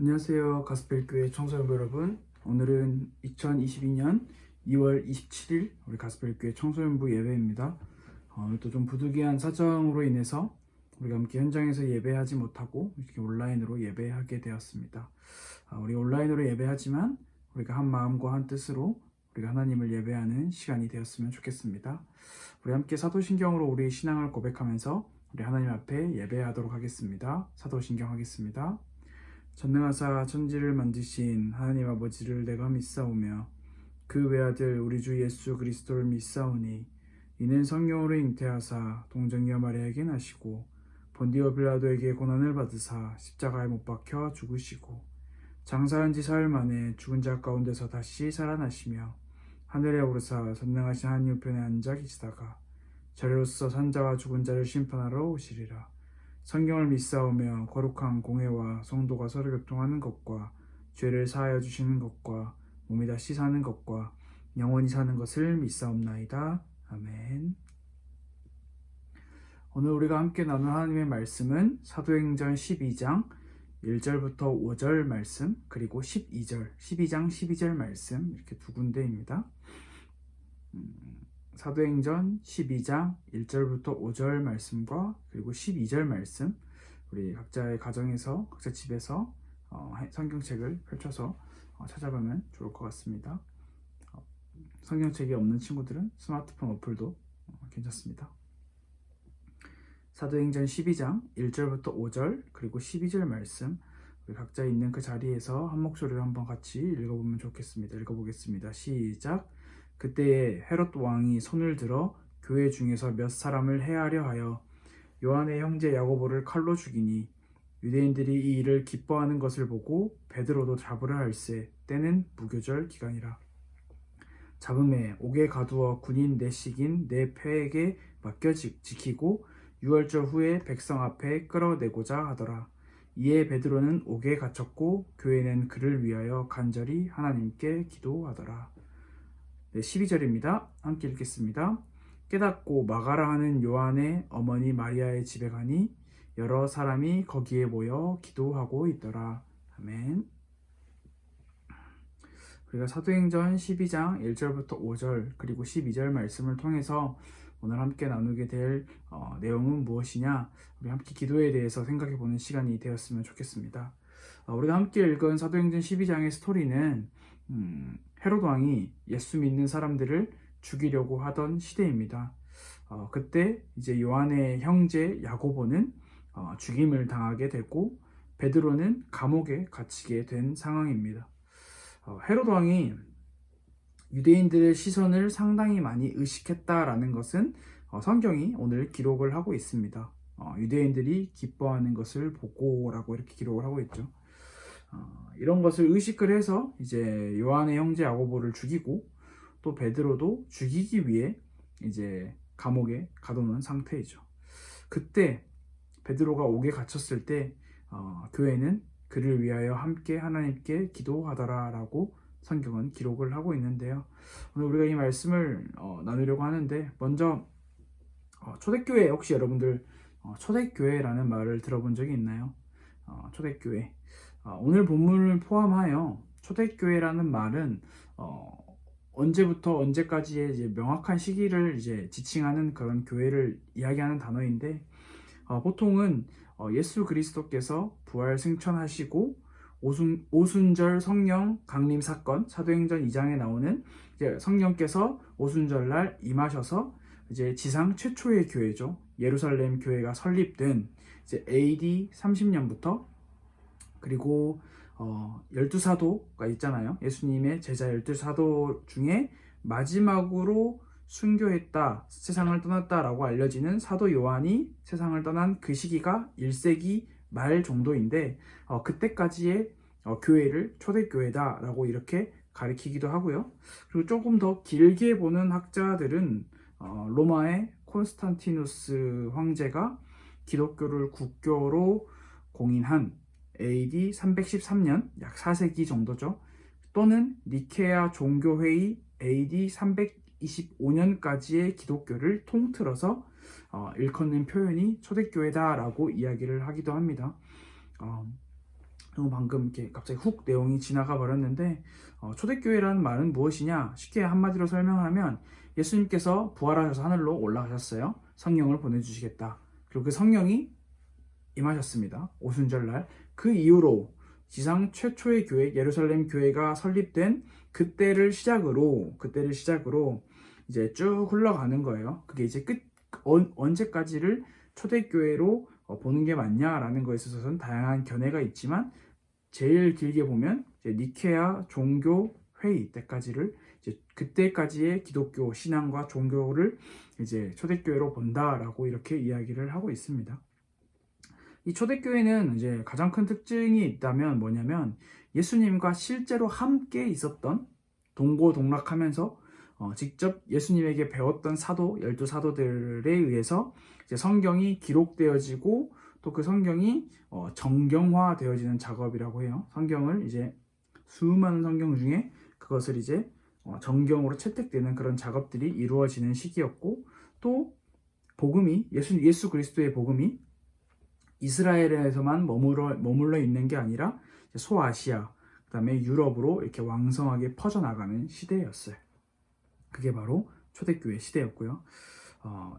안녕하세요. 가스펠교회 청소년부 여러분. 오늘은 2022년 2월 27일 우리 가스펠교회 청소년부 예배입니다. 또 좀 부득이한 사정으로 인해서 우리가 함께 현장에서 예배하지 못하고 이렇게 온라인으로 예배하게 되었습니다. 우리 온라인으로 예배하지만 우리가 한 마음과 한 뜻으로 우리가 하나님을 예배하는 시간이 되었으면 좋겠습니다. 우리 함께 사도신경으로 우리 신앙을 고백하면서 우리 하나님 앞에 예배하도록 하겠습니다. 사도신경 하겠습니다. 전능하사 천지를 만드신 하나님 아버지를 내가 믿사오며 그 외아들 우리 주 예수 그리스도를 믿사오니 이는 성령으로 잉태하사 동정녀 마리아에게 나시고 본디오 빌라도에게 고난을 받으사 십자가에 못 박혀 죽으시고 장사한 지 사흘 만에 죽은 자 가운데서 다시 살아나시며 하늘에 오르사 전능하신 하나님 우편에 앉아 계시다가 저리로서 산자와 죽은 자를 심판하러 오시리라. 성경을 믿사오며 거룩한 공회와 성도가 서로 교통하는 것과 죄를 사하여 주시는 것과 몸이 다시 사는 것과 영원히 사는 것을 믿사옵나이다. 아멘. 오늘 우리가 함께 나눌 하나님의 말씀은 사도행전 12장 1절부터 5절 말씀, 그리고 12장 12절 말씀, 이렇게 두 군데입니다. 사도행전 12장 1절부터 5절 말씀과 그리고 12절 말씀, 우리 각자의 가정에서 각자 집에서 성경책을 펼쳐서 찾아보면 좋을 것 같습니다. 성경책이 없는 친구들은 스마트폰 어플도 괜찮습니다. 사도행전 12장 1절부터 5절 그리고 12절 말씀, 우리 각자 있는 그 자리에서 한 목소리로 한번 같이 읽어보면 좋겠습니다. 읽어보겠습니다. 시작. 그때에 헤롯 왕이 손을 들어 교회 중에서 몇 사람을 해하려 하여 요한의 형제 야고보를 칼로 죽이니 유대인들이 이 일을 기뻐하는 것을 보고 베드로도 잡으려 할세. 때는 무교절 기간이라. 잡음에 옥에 가두어 군인 내식인 내 패에게 맡겨 지키고 유월절 후에 백성 앞에 끌어내고자 하더라. 이에 베드로는 옥에 갇혔고 교회는 그를 위하여 간절히 하나님께 기도하더라. 12절입니다. 함께 읽겠습니다. 깨닫고 마가라 하는 요한의 어머니 마리아의 집에 가니 여러 사람이 거기에 모여 기도하고 있더라. 아멘. 우리가 사도행전 12장 1절부터 5절 그리고 12절 말씀을 통해서 오늘 함께 나누게 될 내용은 무엇이냐, 우리 함께 기도에 대해서 생각해보는 시간이 되었으면 좋겠습니다. 우리가 함께 읽은 사도행전 12장의 스토리는 헤롯 왕이 예수 믿는 사람들을 죽이려고 하던 시대입니다. 그때 이제 요한의 형제 야고보는 죽임을 당하게 되고 베드로는 감옥에 갇히게 된 상황입니다. 헤롯 왕이 유대인들의 시선을 상당히 많이 의식했다라는 것은 성경이 오늘 기록을 하고 있습니다. 유대인들이 기뻐하는 것을 보고라고 이렇게 기록을 하고 있죠. 이런 것을 의식을 해서 이제 요한의 형제 야고보를 죽이고 또 베드로도 죽이기 위해 이제 감옥에 가둬놓은 상태이죠. 그때 베드로가 옥에 갇혔을 때 교회는 그를 위하여 함께 하나님께 기도하더라라고 성경은 기록을 하고 있는데요. 오늘 우리가 이 말씀을 나누려고 하는데, 먼저 초대교회, 혹시 여러분들 초대교회라는 말을 들어본 적이 있나요? 초대교회. 오늘 본문을 포함하여 초대교회라는 말은 언제부터 언제까지의 이제 명확한 시기를 이제 지칭하는 그런 교회를 이야기하는 단어인데, 보통은 예수 그리스도께서 부활 승천하시고 오순절 성령 강림 사건, 사도행전 2장에 나오는 이제 성령께서 오순절날 임하셔서 이제 지상 최초의 교회죠. 예루살렘 교회가 설립된 이제 AD 30년부터, 그리고 12사도가 있잖아요. 예수님의 제자 12사도 중에 마지막으로 순교했다, 세상을 떠났다라고 알려지는 사도 요한이 세상을 떠난 그 시기가 1세기 말 정도인데, 그때까지의 교회를 초대교회다라고 이렇게 가리키기도 하고요. 그리고 조금 더 길게 보는 학자들은 로마의 콘스탄티누스 황제가 기독교를 국교로 공인한 AD 313년, 약 4세기 정도죠. 또는 니케아 종교회의 AD 325년까지의 기독교를 통틀어서 일컫는 표현이 초대교회다라고 이야기를 하기도 합니다. 방금 이렇게 갑자기 훅 내용이 지나가 버렸는데 초대교회라는 말은 무엇이냐? 쉽게 한마디로 설명하면 예수님께서 부활하셔서 하늘로 올라가셨어요. 성령을 보내주시겠다. 그리고 그 성령이 임하셨습니다. 오순절날. 그 이후로 지상 최초의 교회 예루살렘 교회가 설립된 그때를 시작으로 이제 쭉 흘러가는 거예요. 그게 이제 언제까지를 초대교회로 보는 게 맞냐라는 것에 있어서는 다양한 견해가 있지만 제일 길게 보면 이제 니케아 종교 회의 때까지를 이제 그때까지의 기독교 신앙과 종교를 이제 초대교회로 본다라고 이렇게 이야기를 하고 있습니다. 이 초대교회는 이제 가장 큰 특징이 있다면 뭐냐면 예수님과 실제로 함께 있었던 동고동락하면서 직접 예수님에게 배웠던 사도, 12사도들에 의해서 이제 성경이 기록되어지고 또 그 성경이 정경화되어지는 작업이라고 해요. 성경을 이제 수많은 성경 중에 그것을 이제 정경으로 채택되는 그런 작업들이 이루어지는 시기였고 또 복음이 예수 그리스도의 복음이 이스라엘에서만 머물러 있는 게 아니라 소아시아, 그다음에 유럽으로 이렇게 왕성하게 퍼져나가는 시대였어요. 그게 바로 초대교회 시대였고요.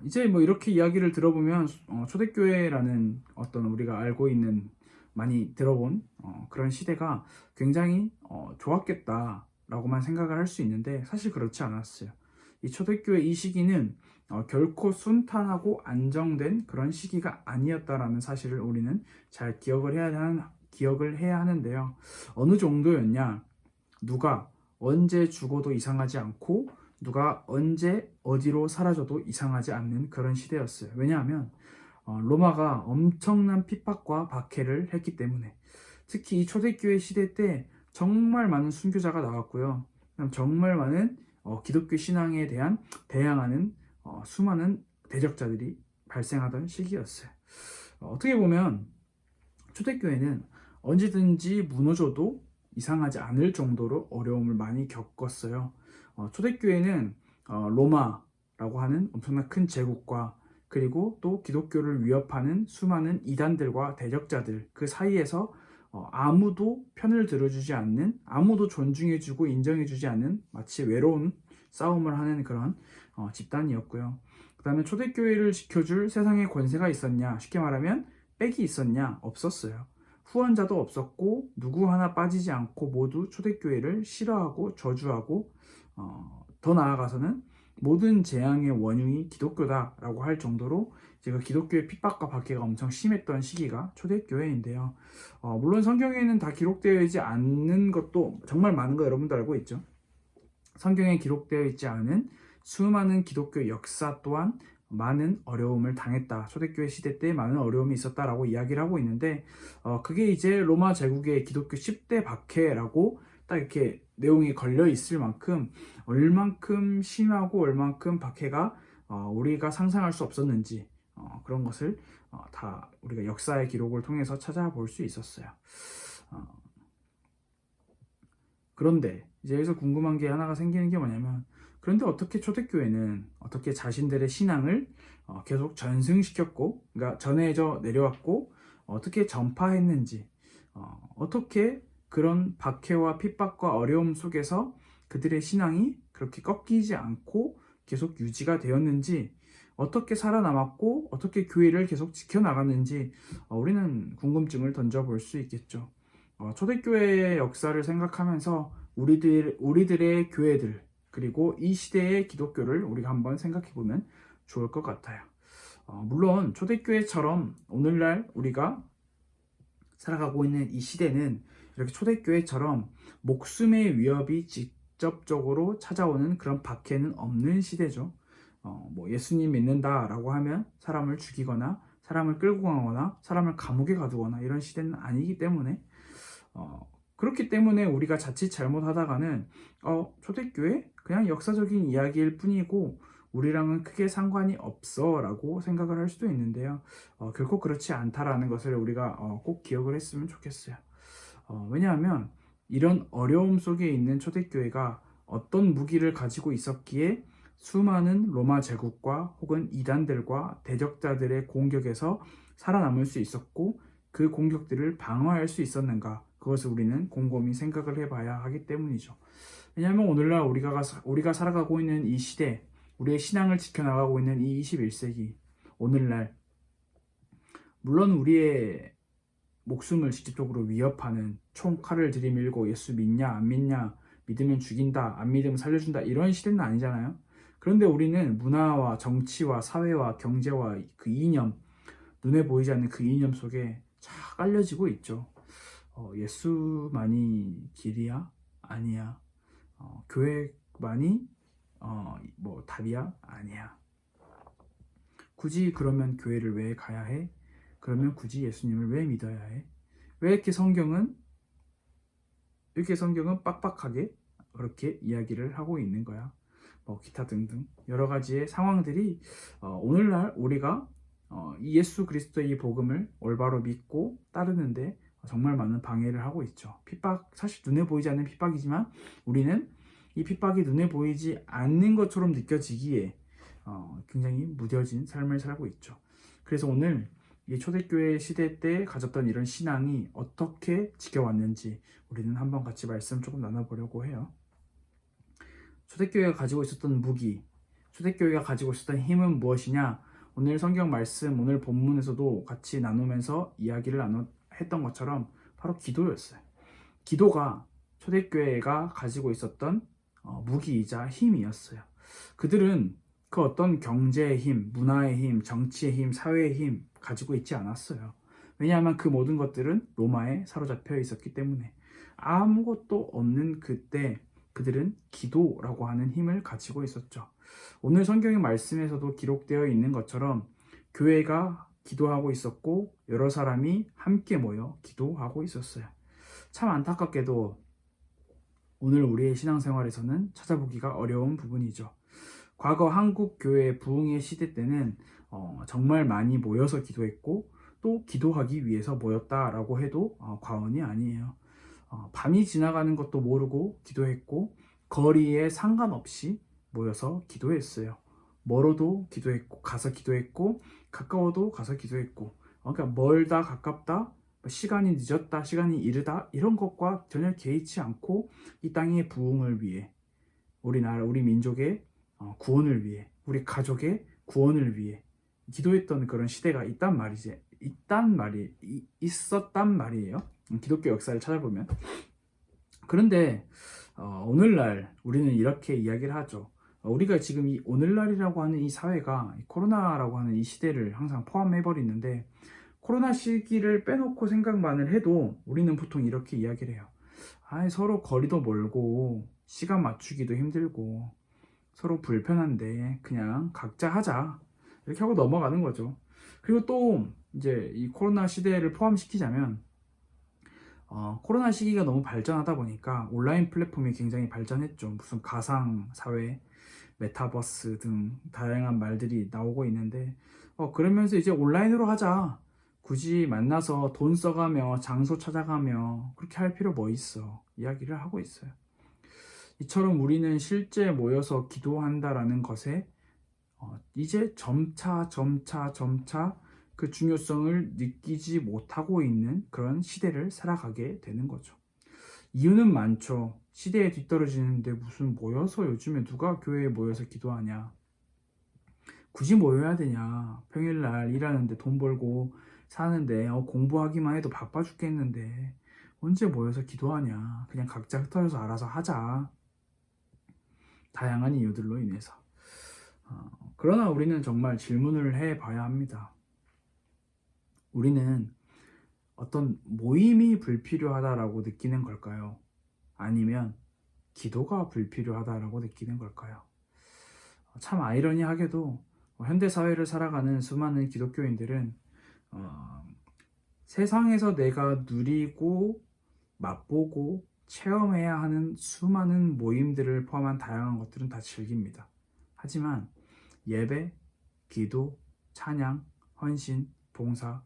이제 뭐 이렇게 이야기를 들어보면 초대교회라는 어떤 우리가 알고 있는 많이 들어본 그런 시대가 굉장히 좋았겠다라고만 생각을 할 수 있는데 사실 그렇지 않았어요. 이 초대교회 이 시기는 결코 순탄하고 안정된 그런 시기가 아니었다라는 사실을 우리는 잘 기억을 해야 하는데요. 어느 정도였냐? 누가 언제 죽어도 이상하지 않고 누가 언제 어디로 사라져도 이상하지 않는 그런 시대였어요. 왜냐하면 로마가 엄청난 핍박과 박해를 했기 때문에 특히 이 초대교회 시대 때 정말 많은 순교자가 나왔고요. 정말 많은 기독교 신앙에 대한 대항하는 수많은 대적자들이 발생하던 시기였어요. 어떻게 보면 초대교회는 언제든지 무너져도 이상하지 않을 정도로 어려움을 많이 겪었어요. 초대교회는 로마라고 하는 엄청난 큰 제국과 그리고 또 기독교를 위협하는 수많은 이단들과 대적자들 그 사이에서 아무도 편을 들어주지 않는, 아무도 존중해주고 인정해주지 않는 마치 외로운 싸움을 하는 그런 집단이었고요. 그 다음에 초대교회를 지켜줄 세상의 권세가 있었냐? 쉽게 말하면 빽이 있었냐? 없었어요. 후원자도 없었고 누구 하나 빠지지 않고 모두 초대교회를 싫어하고 저주하고 더 나아가서는 모든 재앙의 원흉이 기독교다라고 할 정도로 제가 기독교의 핍박과 박해가 엄청 심했던 시기가 초대교회인데요. 물론 성경에는 다 기록되어 있지 않는 것도 정말 많은 거 여러분도 알고 있죠. 성경에 기록되어 있지 않은 수많은 기독교 역사 또한 많은 어려움을 당했다. 초대교회 시대 때 많은 어려움이 있었다라고 이야기를 하고 있는데 그게 이제 로마 제국의 기독교 10대 박해라고 딱 이렇게 내용이 걸려 있을 만큼 얼만큼 심하고 얼만큼 박해가 우리가 상상할 수 없었는지 그런 것을 다 우리가 역사의 기록을 통해서 찾아볼 수 있었어요. 그런데 이제 여기서 궁금한 게 하나가 생기는 게 뭐냐면 그런데 어떻게 초대교회는 어떻게 자신들의 신앙을 계속 전승시켰고 그러니까 전해져 내려왔고 어떻게 전파했는지 어떻게 그런 박해와 핍박과 어려움 속에서 그들의 신앙이 그렇게 꺾이지 않고 계속 유지가 되었는지 어떻게 살아남았고 어떻게 교회를 계속 지켜나갔는지 우리는 궁금증을 던져볼 수 있겠죠. 초대교회의 역사를 생각하면서 우리들의 교회들 그리고 이 시대의 기독교를 우리가 한번 생각해보면 좋을 것 같아요. 물론 초대교회처럼 오늘날 우리가 살아가고 있는 이 시대는 이렇게 초대교회처럼 목숨의 위협이 직접적으로 찾아오는 그런 박해는 없는 시대죠. 뭐 예수님 믿는다라고 하면 사람을 죽이거나 사람을 끌고 가거나 사람을 감옥에 가두거나 이런 시대는 아니기 때문에 그렇기 때문에 우리가 자칫 잘못하다가는 초대교회 그냥 역사적인 이야기일 뿐이고 우리랑은 크게 상관이 없어 라고 생각을 할 수도 있는데요. 결코 그렇지 않다라는 것을 우리가 꼭 기억을 했으면 좋겠어요. 왜냐하면 이런 어려움 속에 있는 초대교회가 어떤 무기를 가지고 있었기에 수많은 로마 제국과 혹은 이단들과 대적자들의 공격에서 살아남을 수 있었고 그 공격들을 방어할 수 있었는가? 그것을 우리는 곰곰이 생각을 해봐야 하기 때문이죠. 왜냐하면 오늘날 우리가 살아가고 있는 이 시대, 우리의 신앙을 지켜나가고 있는 이 21세기, 오늘날 물론 우리의 목숨을 직접적으로 위협하는 총 칼을 들이밀고 예수 믿냐 안 믿냐, 믿으면 죽인다 안 믿으면 살려준다 이런 시대는 아니잖아요. 그런데 우리는 문화와 정치와 사회와 경제와 그 이념, 눈에 보이지 않는 그 이념 속에 쫙 깔려지고 있죠. 예수만이 길이야? 아니야. 교회만이 뭐 답이야? 아니야. 굳이 그러면 교회를 왜 가야 해? 그러면 굳이 예수님을 왜 믿어야 해? 왜 이렇게 성경은 빡빡하게 그렇게 이야기를 하고 있는 거야. 뭐 기타 등등 여러 가지의 상황들이 오늘날 우리가 이 예수 그리스도의 이 복음을 올바로 믿고 따르는데 정말 많은 방해를 하고 있죠. 핍박, 사실 눈에 보이지 않는 핍박이지만 우리는 이 핍박이 눈에 보이지 않는 것처럼 느껴지기에 굉장히 무뎌진 삶을 살고 있죠. 그래서 오늘 이 초대교회 시대 때 가졌던 이런 신앙이 어떻게 지켜왔는지 우리는 한번 같이 말씀 조금 나눠보려고 해요. 초대교회가 가지고 있었던 무기, 초대교회가 가지고 있었던 힘은 무엇이냐? 오늘 성경 말씀, 오늘 본문에서도 같이 나누면서 이야기를 했던 것처럼 바로 기도였어요. 기도가 초대교회가 가지고 있었던 무기이자 힘이었어요. 그들은 그 어떤 경제의 힘, 문화의 힘, 정치의 힘, 사회의 힘 가지고 있지 않았어요. 왜냐하면 그 모든 것들은 로마에 사로잡혀 있었기 때문에 아무것도 없는 그때 그들은 기도라고 하는 힘을 가지고 있었죠. 오늘 성경의 말씀에서도 기록되어 있는 것처럼 교회가 기도하고 있었고 여러 사람이 함께 모여 기도하고 있었어요. 참 안타깝게도 오늘 우리의 신앙생활에서는 찾아보기가 어려운 부분이죠. 과거 한국 교회 부흥의 시대 때는 정말 많이 모여서 기도했고 또 기도하기 위해서 모였다라고 해도 과언이 아니에요. 밤이 지나가는 것도 모르고 기도했고 거리에 상관없이 모여서 기도했어요. 멀어도 기도했고 가서 기도했고 가까워도 가서 기도했고 그러니까 멀다 가깝다 시간이 늦었다 시간이 이르다 이런 것과 전혀 개의치 않고 이 땅의 부흥을 위해 우리나라 우리 민족의 구원을 위해 우리 가족의 구원을 위해 기도했던 그런 시대가 있었단 말이에요. 기독교 역사를 찾아보면. 그런데 오늘날 우리는 이렇게 이야기를 하죠. 우리가 지금 이 오늘날이라고 하는 이 사회가 코로나라고 하는 이 시대를 항상 포함해버리는데 코로나 시기를 빼놓고 생각만을 해도 우리는 보통 이렇게 이야기를 해요. 서로 거리도 멀고 시간 맞추기도 힘들고 서로 불편한데 그냥 각자 하자 이렇게 하고 넘어가는 거죠. 그리고 또 이제 이 코로나 시대를 포함시키자면 코로나 시기가 너무 발전하다 보니까 온라인 플랫폼이 굉장히 발전했죠. 무슨 가상사회, 메타버스 등 다양한 말들이 나오고 있는데 그러면서 이제 온라인으로 하자. 굳이 만나서 돈 써가며 장소 찾아가며 그렇게 할 필요 뭐 있어. 이야기를 하고 있어요. 이처럼 우리는 실제 모여서 기도한다라는 것에 이제 점차 그 중요성을 느끼지 못하고 있는 그런 시대를 살아가게 되는 거죠. 이유는 많죠. 시대에 뒤떨어지는데 무슨 모여서 요즘에 누가 교회에 모여서 기도하냐. 굳이 모여야 되냐. 평일날 일하는데 돈 벌고 사는데 공부하기만 해도 바빠 죽겠는데 언제 모여서 기도하냐. 그냥 각자 흩어져서 알아서 하자. 다양한 이유들로 인해서. 그러나 우리는 정말 질문을 해봐야 합니다. 우리는 어떤 모임이 불필요하다라고 느끼는 걸까요? 아니면 기도가 불필요하다라고 느끼는 걸까요? 참 아이러니하게도 현대사회를 살아가는 수많은 기독교인들은 세상에서 내가 누리고 맛보고 체험해야 하는 수많은 모임들을 포함한 다양한 것들은 다 즐깁니다. 하지만 예배, 기도, 찬양, 헌신, 봉사,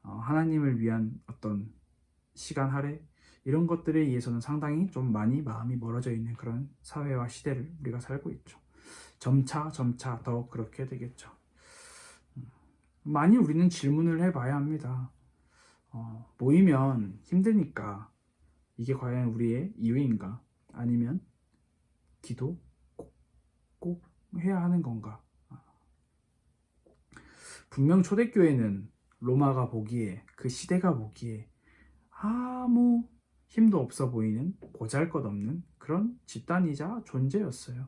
하나님을 위한 어떤 시간 할애 이런 것들에 의해서는 상당히 좀 많이 마음이 멀어져 있는 그런 사회와 시대를 우리가 살고 있죠. 점차 더 그렇게 되겠죠. 많이 우리는 질문을 해봐야 합니다. 모이면 힘드니까 이게 과연 우리의 이유인가? 아니면 기도 꼭 해야 하는 건가? 분명 초대교회는 로마가 보기에, 그 시대가 보기에 아무 힘도 없어 보이는, 보잘것없는 그런 집단이자 존재였어요.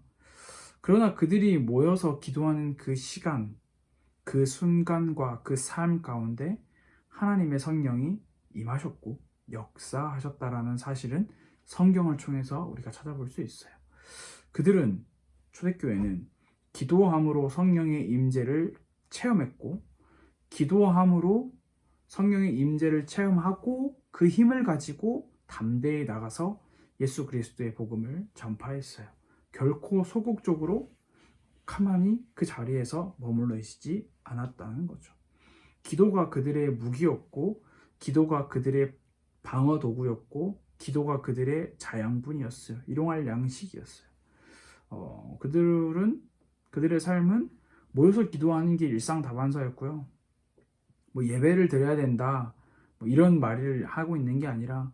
그러나 그들이 모여서 기도하는 그 시간, 그 순간과 그 삶 가운데 하나님의 성령이 임하셨고 역사하셨다라는 사실은 성경을 통해서 우리가 찾아볼 수 있어요. 그들은, 초대교회는 기도함으로 성령의 임재를 체험했고, 기도함으로 성령의 임재를 체험하고 그 힘을 가지고 담대히 나가서 예수 그리스도의 복음을 전파했어요. 결코 소극적으로 가만히 그 자리에서 머물러 있지 않았다는 거죠. 기도가 그들의 무기였고, 기도가 그들의 방어 도구였고, 기도가 그들의 자양분이었어요. 일용할 양식이었어요. 그들의 삶은 모여서 기도하는 게 일상다반사였고요. 뭐 예배를 드려야 된다, 뭐 이런 말을 하고 있는 게 아니라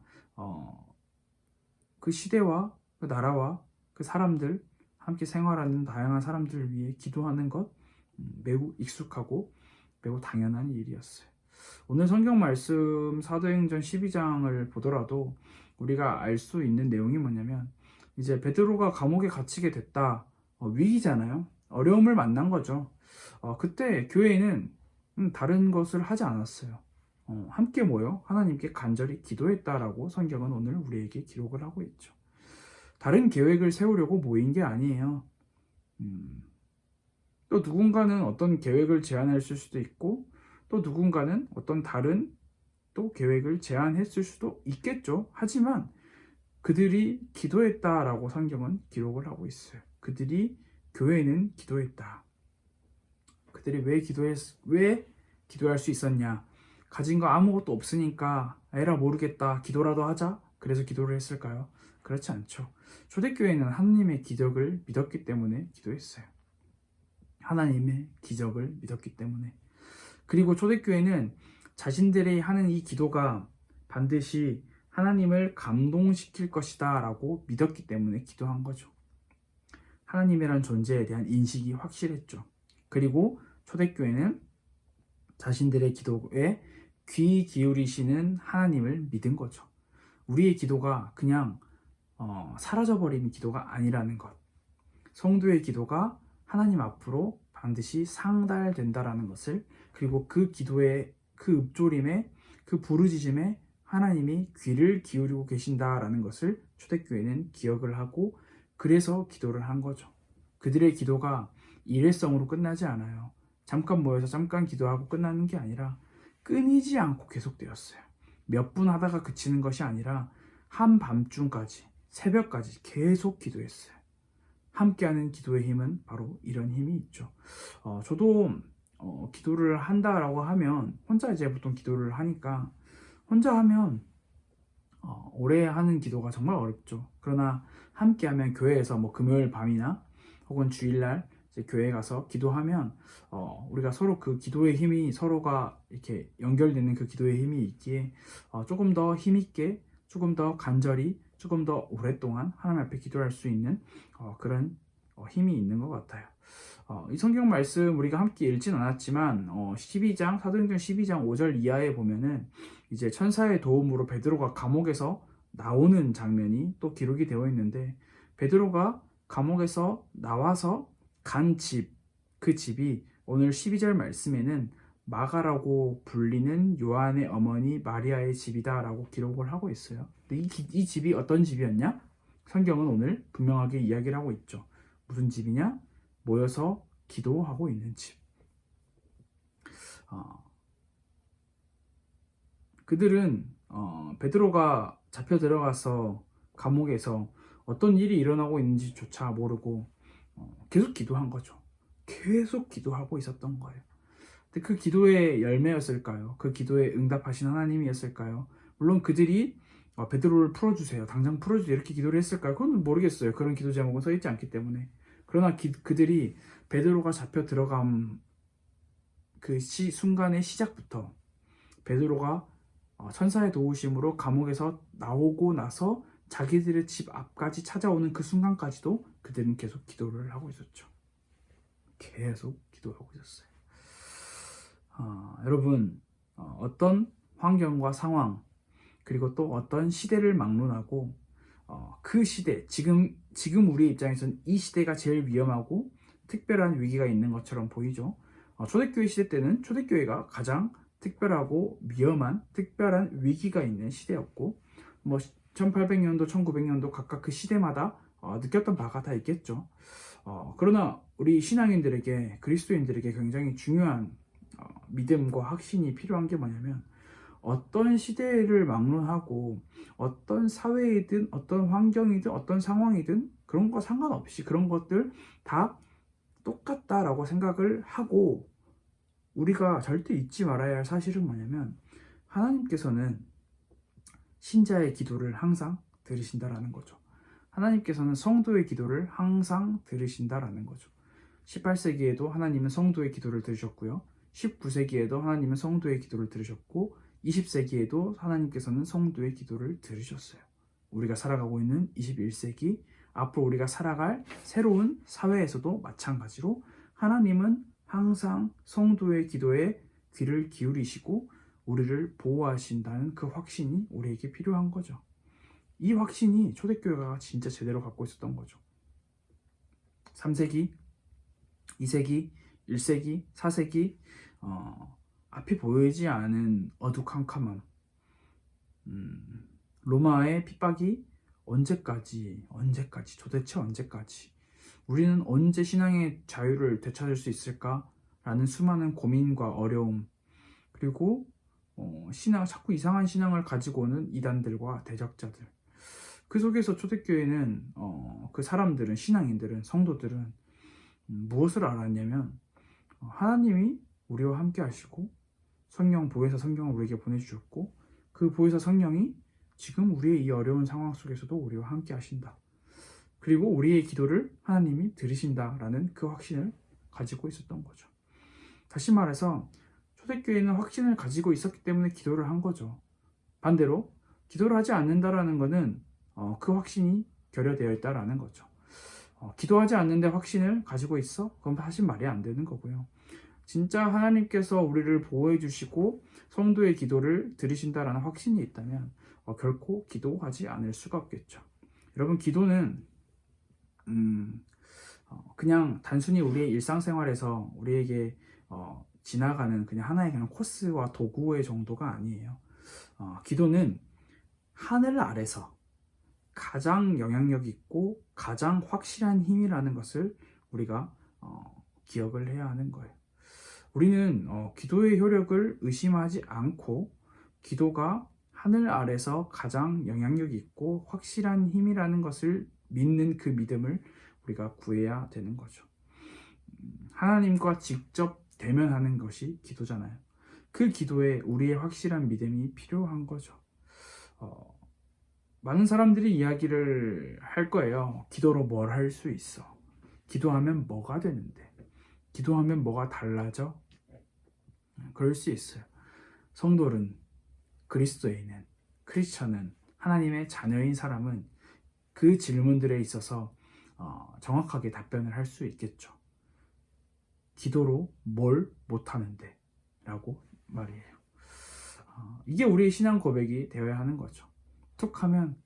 그 시대와 그 나라와 그 사람들, 함께 생활하는 다양한 사람들을 위해 기도하는 것, 매우 익숙하고 매우 당연한 일이었어요. 오늘 성경 말씀 사도행전 12장을 보더라도 우리가 알 수 있는 내용이 뭐냐면, 이제 베드로가 감옥에 갇히게 됐다. 위기잖아요. 어려움을 만난 거죠. 그때 교회는 다른 것을 하지 않았어요. 함께 모여 하나님께 간절히 기도했다라고 성경은 오늘 우리에게 기록을 하고 있죠. 다른 계획을 세우려고 모인 게 아니에요. 또 누군가는 어떤 계획을 제안했을 수도 있고, 또 누군가는 어떤 다른 또 계획을 제안했을 수도 있겠죠. 하지만 그들이 기도했다라고 성경은 기록을 하고 있어요. 그들이, 교회는 기도했다. 그들이 왜 기도할 수 있었냐? 가진 거 아무것도 없으니까 에라 모르겠다, 기도라도 하자, 그래서 기도를 했을까요? 그렇지 않죠. 초대교회는 하나님의 기적을 믿었기 때문에 기도했어요. 하나님의 기적을 믿었기 때문에. 그리고 초대교회는 자신들이 하는 이 기도가 반드시 하나님을 감동시킬 것이다 라고 믿었기 때문에 기도한 거죠. 하나님이란 존재에 대한 인식이 확실했죠. 그리고 초대교회는 자신들의 기도에 귀 기울이시는 하나님을 믿은 거죠. 우리의 기도가 그냥 사라져버리는 기도가 아니라는 것, 성도의 기도가 하나님 앞으로 반드시 상달된다라는 것을, 그리고 그 기도의 그 읊조림에, 그 부르짖음에 하나님이 귀를 기울이고 계신다라는 것을 초대교회는 기억을 하고, 그래서 기도를 한 거죠. 그들의 기도가 일회성으로 끝나지 않아요. 잠깐 모여서 잠깐 기도하고 끝나는 게 아니라 끊이지 않고 계속되었어요. 몇 분 하다가 그치는 것이 아니라 한밤중까지, 새벽까지 계속 기도했어요. 함께하는 기도의 힘은 바로 이런 힘이 있죠. 저도 기도를 한다라고 하면, 혼자 이제 보통 기도를 하니까, 혼자 하면 오래 하는 기도가 정말 어렵죠. 그러나 함께하면, 교회에서 뭐 금요일 밤이나 혹은 주일날 이제 교회 가서 기도하면 우리가 서로 그 기도의 힘이, 서로가 이렇게 연결되는 그 기도의 힘이 있기에 조금 더 힘있게, 조금 더 간절히, 조금 더 오랫동안 하나님 앞에 기도할 수 있는 그런 힘이 있는 것 같아요. 이 성경 말씀 우리가 함께 읽진 않았지만 12장, 사도행전 12장 5절 이하에 보면은 이제 천사의 도움으로 베드로가 감옥에서 나오는 장면이 또 기록이 되어 있는데, 베드로가 감옥에서 나와서 간 집, 그 집이 오늘 12절 말씀에는 마가라고 불리는 요한의 어머니 마리아의 집이다 라고 기록을 하고 있어요. 근데 이 집이 어떤 집이었냐? 성경은 오늘 분명하게 이야기를 하고 있죠. 무슨 집이냐? 모여서 기도하고 있는 집. 그들은 베드로가 잡혀 들어가서 감옥에서 어떤 일이 일어나고 있는지조차 모르고 계속 기도한 거죠. 계속 기도하고 있었던 거예요. 근데 그 기도의 열매였을까요? 그 기도에 응답하신 하나님이었을까요? 물론 그들이 베드로를 풀어주세요, 당장 풀어주세요, 이렇게 기도를 했을까요? 그건 모르겠어요. 그런 기도 제목은 써 있지 않기 때문에. 그러나 그들이 베드로가 잡혀 들어간 그 순간의 시작부터 베드로가 천사의 도우심으로 감옥에서 나오고 나서 자기들의 집 앞까지 찾아오는 그 순간까지도 그들은 계속 기도를 하고 있었죠. 계속 기도하고 있었어요. 여러분, 어떤 환경과 상황, 그리고 또 어떤 시대를 막론하고 그 시대, 지금 우리 입장에서는 이 시대가 제일 위험하고 특별한 위기가 있는 것처럼 보이죠. 초대교회 시대 때는 초대교회가 가장 특별하고 위험한 특별한 위기가 있는 시대였고, 1800년도, 1900년도 각각 그 시대마다 느꼈던 바가 다 있겠죠. 그러나 우리 신앙인들에게, 그리스도인들에게 굉장히 중요한 믿음과 확신이 필요한 게 뭐냐면, 어떤 시대를 막론하고 어떤 사회이든 어떤 환경이든 어떤 상황이든 그런 거 상관없이 그런 것들 다 똑같다라고 생각을 하고, 우리가 절대 잊지 말아야 할 사실은 뭐냐면, 하나님께서는 신자의 기도를 항상 들으신다라는 거죠. 하나님께서는 성도의 기도를 항상 들으신다라는 거죠. 18세기에도 하나님은 성도의 기도를 들으셨고요. 19세기에도 하나님은 성도의 기도를 들으셨고, 20세기에도 하나님께서는 성도의 기도를 들으셨어요. 우리가 살아가고 있는 21세기, 앞으로 우리가 살아갈 새로운 사회에서도 마찬가지로 하나님은 항상 성도의 기도에 귀를 기울이시고 우리를 보호하신다는 그 확신이 우리에게 필요한 거죠. 이 확신이 초대교회가 진짜 제대로 갖고 있었던 거죠. 3세기, 2세기, 1세기, 4세기 앞이 보이지 않은 어두컴컴함, 로마의 핍박이 언제까지 도대체 언제까지, 우리는 언제 신앙의 자유를 되찾을 수 있을까라는 수많은 고민과 어려움, 그리고 자꾸 이상한 신앙을 가지고 오는 이단들과 대적자들, 그 속에서 초대교회는 그 사람들은, 신앙인들은, 성도들은 무엇을 알았냐면, 하나님이 우리와 함께 하시고 보혜사 성령을 우리에게 보내주셨고, 그 보혜사 성령이 지금 우리의 이 어려운 상황 속에서도 우리와 함께 하신다. 그리고 우리의 기도를 하나님이 들으신다라는 그 확신을 가지고 있었던 거죠. 다시 말해서 초대교회는 확신을 가지고 있었기 때문에 기도를 한 거죠. 반대로 기도를 하지 않는다라는 것은 그 확신이 결여되어 있다라는 거죠. 기도하지 않는데 확신을 가지고 있어? 그럼 사실 말이 안 되는 거고요. 진짜 하나님께서 우리를 보호해 주시고 성도의 기도를 들으신다라는 확신이 있다면 결코 기도하지 않을 수가 없겠죠. 여러분, 기도는 그냥 단순히 우리의 일상생활에서 우리에게 지나가는 그냥 하나의 그냥 코스와 도구의 정도가 아니에요. 기도는 하늘 아래서 가장 영향력 있고 가장 확실한 힘이라는 것을 우리가 기억을 해야 하는 거예요. 우리는 기도의 효력을 의심하지 않고 기도가 하늘 아래서 가장 영향력 있고 확실한 힘이라는 것을 믿는 그 믿음을 우리가 구해야 되는 거죠. 하나님과 직접 대면하는 것이 기도잖아요. 그 기도에 우리의 확실한 믿음이 필요한 거죠. 많은 사람들이 이야기를 할 거예요. 기도로 뭘 할 수 있어? 기도하면 뭐가 되는데? 기도하면 뭐가 달라져? 그럴 수 있어요. 성도는, 그리스도인은, 크리스천은, 하나님의 자녀인 사람은 그 질문들에 있어서 정확하게 답변을 할 수 있겠죠. 기도로 뭘 못하는데? 라고 말이에요. 이게 우리의 신앙 고백이 되어야 하는 거죠. 툭 하면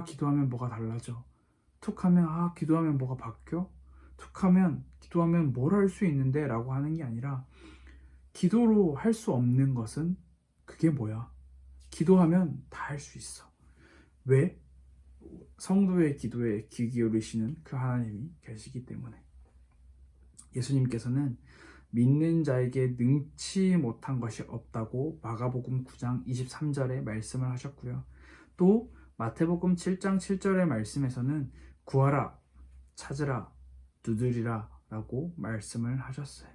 기도하면 뭐가 달라져? 툭 하면 기도하면 뭐가 바뀌어? 툭 하면 기도하면 뭘 할 수 있는데? 라고 하는 게 아니라, 기도로 할 수 없는 것은 그게 뭐야? 기도하면 다 할 수 있어. 왜? 성도의 기도에 귀 기울이시는 그 하나님이 계시기 때문에. 예수님께서는 믿는 자에게 능치 못한 것이 없다고 마가복음 9장 23절에 말씀을 하셨고요. 또 마태복음 7장 7절의 말씀에서는 구하라, 찾으라, 두드리라 라고 말씀을 하셨어요.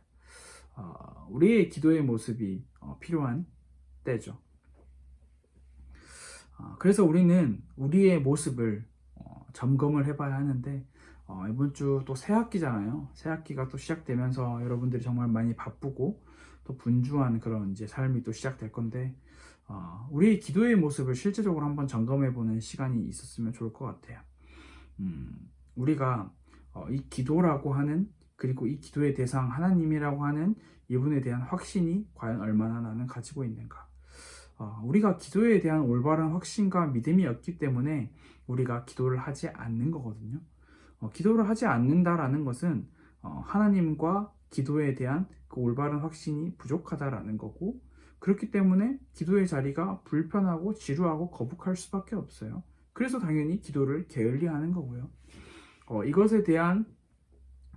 우리의 기도의 모습이 필요한 때죠. 그래서 우리는 우리의 모습을 점검을 해봐야 하는데, 이번 주 또 새학기잖아요. 새학기가 또 시작되면서 여러분들이 정말 많이 바쁘고 또 분주한 그런 이제 삶이 또 시작될 건데 우리의 기도의 모습을 실제적으로 한번 점검해보는 시간이 있었으면 좋을 것 같아요. 우리가 이 기도라고 하는 그리고 이 기도의 대상 하나님이라고 하는 이분에 대한 확신이 과연 얼마나 나는 가지고 있는가. 우리가 기도에 대한 올바른 확신과 믿음이 없기 때문에 우리가 기도를 하지 않는 거거든요. 기도를 하지 않는다라는 것은 하나님과 기도에 대한 그 올바른 확신이 부족하다라는 거고, 그렇기 때문에 기도의 자리가 불편하고 지루하고 거북할 수밖에 없어요. 그래서 당연히 기도를 게을리하는 거고요. 이것에 대한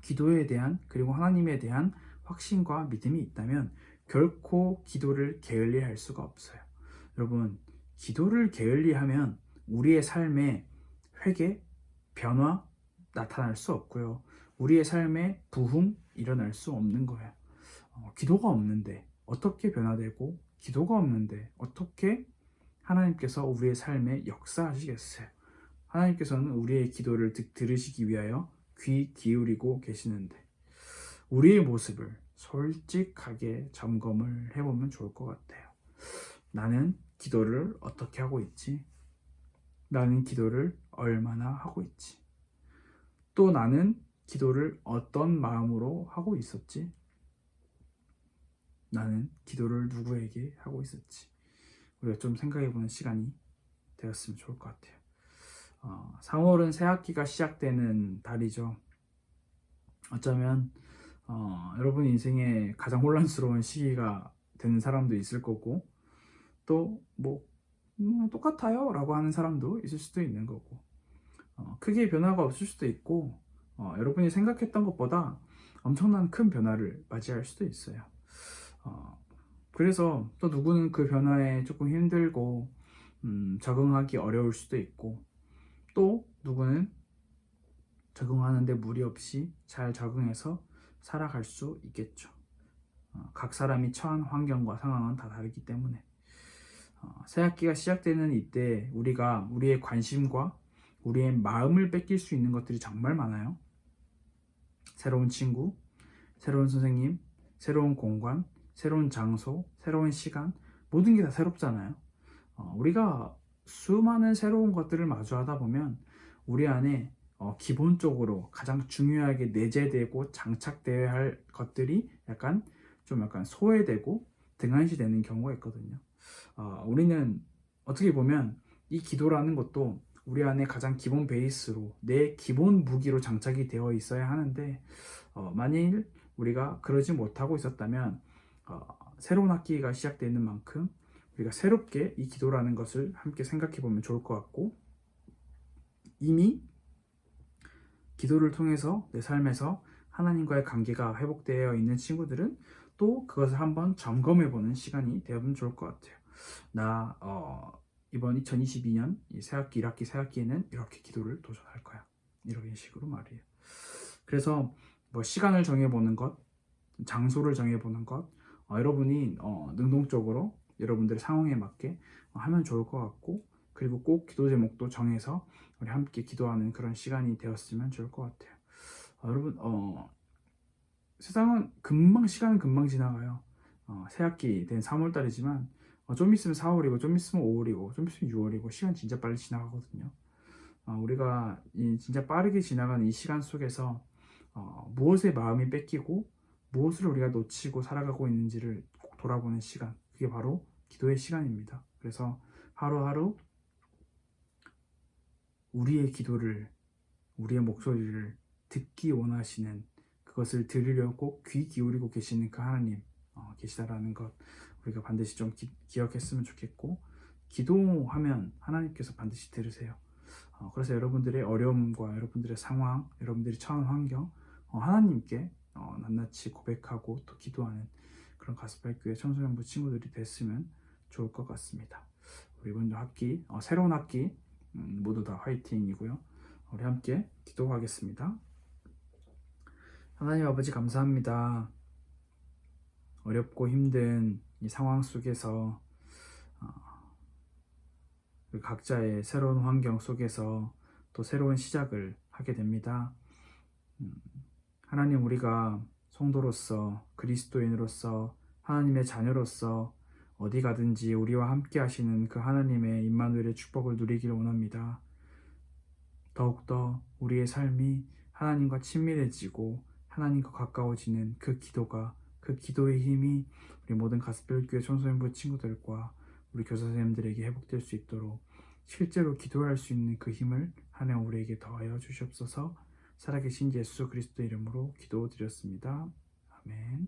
기도에 대한 그리고 하나님에 대한 확신과 믿음이 있다면 결코 기도를 게을리할 수가 없어요. 여러분, 기도를 게을리하면 우리의 삶에 회개, 변화 나타날 수 없고요. 우리의 삶에 부흥 일어날 수 없는 거예요. 기도가 없는데 어떻게 변화되고, 기도가 없는데 어떻게 하나님께서 우리의 삶에 역사하시겠어요? 하나님께서는 우리의 기도를 들으시기 위하여 귀 기울이고 계시는데, 우리의 모습을 솔직하게 점검을 해보면 좋을 것 같아요. 나는 기도를 어떻게 하고 있지? 나는 기도를 얼마나 하고 있지? 또 나는 기도를 어떤 마음으로 하고 있었지? 나는 기도를 누구에게 하고 있었지? 우리가 좀 생각해보는 시간이 되었으면 좋을 것 같아요. 3월은 새 학기가 시작되는 달이죠. 어쩌면 여러분 인생에 가장 혼란스러운 시기가 되는 사람도 있을 거고, 또 똑같아요 라고 하는 사람도 있을 수도 있는 거고, 크게 변화가 없을 수도 있고, 여러분이 생각했던 것보다 엄청난 큰 변화를 맞이할 수도 있어요. 그래서 또 누구는 그 변화에 조금 힘들고 적응하기 어려울 수도 있고, 또 누구는 적응하는데 무리 없이 잘 적응해서 살아갈 수 있겠죠. 각 사람이 처한 환경과 상황은 다 다르기 때문에 새 학기가 시작되는 이때 우리가 우리의 관심과 우리의 마음을 뺏길 수 있는 것들이 정말 많아요. 새로운 친구, 새로운 선생님, 새로운 공간, 새로운 장소, 새로운 시간, 모든 게 다 새롭잖아요. 우리가 수많은 새로운 것들을 마주하다 보면 우리 안에 기본적으로 가장 중요하게 내재되고 장착되어야 할 것들이 약간 소외되고 등한시되는 경우가 있거든요. 우리는 어떻게 보면 이 기도라는 것도 우리 안에 가장 기본 베이스로 내 기본 무기로 장착이 되어 있어야 하는데, 만일 우리가 그러지 못하고 있었다면 새로운 학기가 시작되는 만큼 우리가 새롭게 이 기도라는 것을 함께 생각해 보면 좋을 것 같고, 이미 기도를 통해서 내 삶에서 하나님과의 관계가 회복되어 있는 친구들은 또 그것을 한번 점검해 보는 시간이 되어보면 좋을 것 같아요. 나 이번 2022년 새학기 1학기 새학기에는 이렇게 기도를 도전할 거야, 이런 식으로 말이에요. 그래서 시간을 정해보는 것, 장소를 정해보는 것, 여러분이 능동적으로 여러분들의 상황에 맞게 하면 좋을 것 같고, 그리고 꼭 기도 제목도 정해서 우리 함께 기도하는 그런 시간이 되었으면 좋을 것 같아요. 여러분, 세상은 시간은 금방 지나가요. 새학기 된 3월달이지만 좀 있으면 4월이고 좀 있으면 5월이고 좀 있으면 6월이고 시간 진짜 빨리 지나가거든요. 우리가 진짜 빠르게 지나가는 이 시간 속에서 무엇에 마음이 뺏기고 무엇을 우리가 놓치고 살아가고 있는지를 꼭 돌아보는 시간, 그게 바로 기도의 시간입니다. 그래서 하루하루 우리의 기도를, 우리의 목소리를 듣기 원하시는, 그것을 들으려고 귀 기울이고 계시는 그 하나님 계시다라는 것 우리가 반드시 좀 기억했으면 좋겠고, 기도하면 하나님께서 반드시 들으세요. 그래서 여러분들의 어려움과 여러분들의 상황, 여러분들이 처한 환경 하나님께 낱낱이 고백하고 또 기도하는 그런 가스펠교회 청소년부 친구들이 됐으면 좋을 것 같습니다. 우리 이번 학기, 새로운 학기 모두 다 화이팅이고요. 우리 함께 기도하겠습니다. 하나님 아버지, 감사합니다. 어렵고 힘든 이 상황 속에서 각자의 새로운 환경 속에서 또 새로운 시작을 하게 됩니다. 하나님, 우리가 성도로서, 그리스도인으로서 하나님의 자녀로서 어디 가든지 우리와 함께 하시는 그 하나님의 임마누엘의 축복을 누리기를 원합니다. 더욱더 우리의 삶이 하나님과 친밀해지고 하나님과 가까워지는 그 기도가, 그 기도의 힘이 우리 모든 가스펠교회 청소년부 친구들과 우리 교사 선생님들에게 회복될 수 있도록 실제로 기도할 수 있는 그 힘을 하나님 우리에게 더하여 주시옵소서. 살아계신 예수 그리스도 이름으로 기도드렸습니다. 아멘.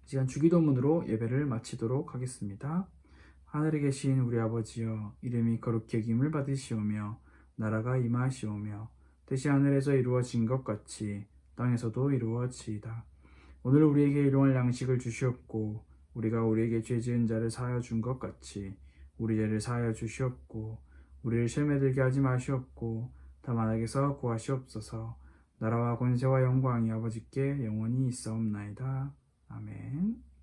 이 시간 주기도문으로 예배를 마치도록 하겠습니다. 하늘에 계신 우리 아버지여, 이름이 거룩히 여김을 받으시오며 나라가 임하시오며 뜻이 하늘에서 이루어진 것 같이 땅에서도 이루어지이다. 오늘 우리에게 일용할 양식을 주시옵고 우리가 우리에게 죄 지은 자를 사하여 준 것 같이 우리 죄를 사하여 주시옵고 우리를 시험에 들게 하지 마시옵고 다만 악에서 구하시옵소서. 나라와 권세와 영광이 아버지께 영원히 있사옵나이다. 아멘.